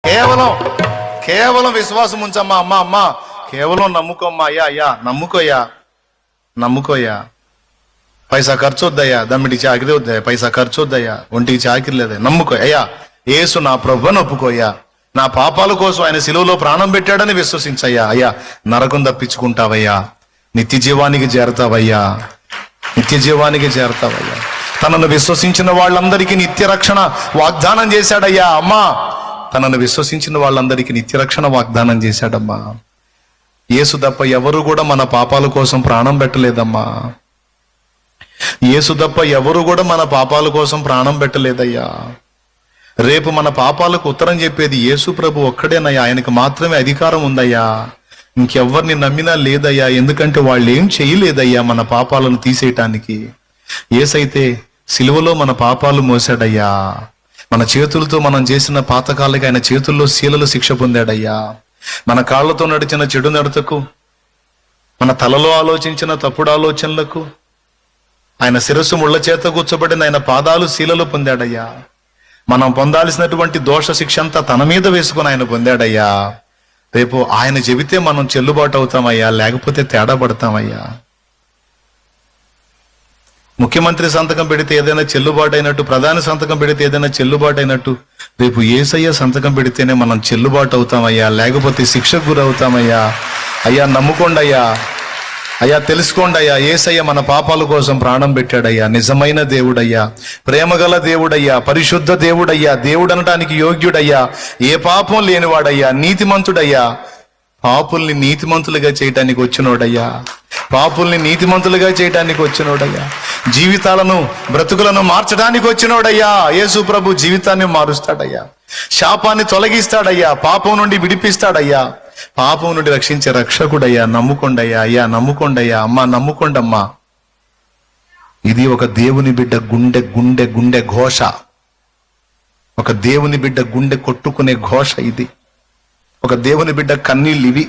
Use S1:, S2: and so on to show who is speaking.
S1: కేవలం కేవలం విశ్వాసం ఉంచమ్మా. అమ్మా కేవలం నమ్ముకోమ్మా. అయ్యా నమ్ముకోయ్యా. పైసా ఖర్చు వద్దయ్యా, దమ్మిడి చాకిరి వద్దయ్యా, పైసా ఖర్చు వద్దయ్యా, ఒంటికి చాకిరి లేదయ్యా, నమ్ముకో అయ్యా. యేసు నా ప్రభువుని ఒప్పుకోయ్యా. నా పాపాల కోసం ఆయన శిలువలో ప్రాణం పెట్టాడని విశ్వసించయ్యా. అయ్యా నరకం తప్పించుకుంటావయ్యా, నిత్య జీవానికి చేరతావయ్యా. తనను విశ్వసించిన వాళ్ళందరికీ నిత్య రక్షణ వాగ్దానం చేశాడయ్యా. అమ్మా తనను విశ్వసించిన వాళ్ళందరికీ నిత్య రక్షణ వాగ్దానం చేశాడమ్మా. యేసు తప్ప ఎవరు కూడా మన పాపాల కోసం ప్రాణం పెట్టలేదమ్మా. యేసు తప్ప ఎవరు కూడా మన పాపాల కోసం ప్రాణం పెట్టలేదయ్యా. రేపు మన పాపాలకు ఉత్తరం చెప్పేది యేసు ప్రభు ఒక్కడేనయ్యా. ఆయనకు మాత్రమే అధికారం ఉందయ్యా. ఇంకెవ్వరిని నమ్మినా లేదయ్యా. ఎందుకంటే వాళ్ళు ఏం చేయలేదయ్యా మన పాపాలను తీసేయటానికి. యేసైతే సిలువలో మన పాపాలు మోసాడయ్యా. మన చేతులతో మనం చేసిన పాతకాలకి ఆయన చేతుల్లో శీలలు శిక్ష పొందాడయ్యా. మన కాళ్ళతో నడిచిన చెడు నడతకు, మన తలలో ఆలోచించిన తప్పుడు ఆలోచనలకు ఆయన శిరస్సు ముళ్ళ చేత కూర్చోబడిన ఆయన పాదాలు శీలలు పొందాడయ్యా. మనం పొందాల్సినటువంటి దోష శిక్ష అంతా తన మీద వేసుకుని ఆయన పొందాడయ్యా. రేపు ఆయన చెబితే మనం చెల్లుబాటు అవుతామయ్యా, లేకపోతే తేడా పడతామయ్యా. ముఖ్యమంత్రి సంతకం పెడితే ఏదైనా చెల్లుబాటు అయినట్టు, ప్రధాని సంతకం పెడితే ఏదైనా చెల్లుబాటు అయినట్టు, రేపు యేసయ్య సంతకం పెడితేనే మనం చెల్లుబాటు అవుతామయ్యా, లేకపోతే శిక్షకు గురవుతామయ్యా. అయ్యా నమ్ముకోండి అయ్యా, తెలుసుకోండి అయ్యా. యేసయ్య మన పాపాల కోసం ప్రాణం పెట్టాడయ్యా. నిజమైన దేవుడయ్యా, ప్రేమగల దేవుడయ్యా, పరిశుద్ధ దేవుడయ్యా, దేవుడు అనడానికి యోగ్యుడయ్యా, ఏ పాపం లేనివాడయ్యా, నీతిమంతుడయ్యా. పాపుల్ని నీతిమంతులుగా చేయటానికి వచ్చినోడయ్యా. జీవితాలను, బ్రతుకులను మార్చడానికి వచ్చినోడయ్యా. యేసు ప్రభు జీవితాన్ని మారుస్తాడయ్యా. శాపాన్ని తొలగిస్తాడయ్యా. పాపం నుండి విడిపిస్తాడయ్యా. పాపం నుండి రక్షించే రక్షకుడయ్యా. నమ్ముకోండయ్యా. అయ్యా నమ్ముకోండయ్యా. అమ్మా నమ్ముకోండమ్మా. ఇది ఒక దేవుని బిడ్డ గుండె ఘోష. ఒక దేవుని బిడ్డ గుండె కొట్టుకునే ఘోష ఇది. ఒక దేవుని బిడ్డ కన్నీళ్ళు ఇవి.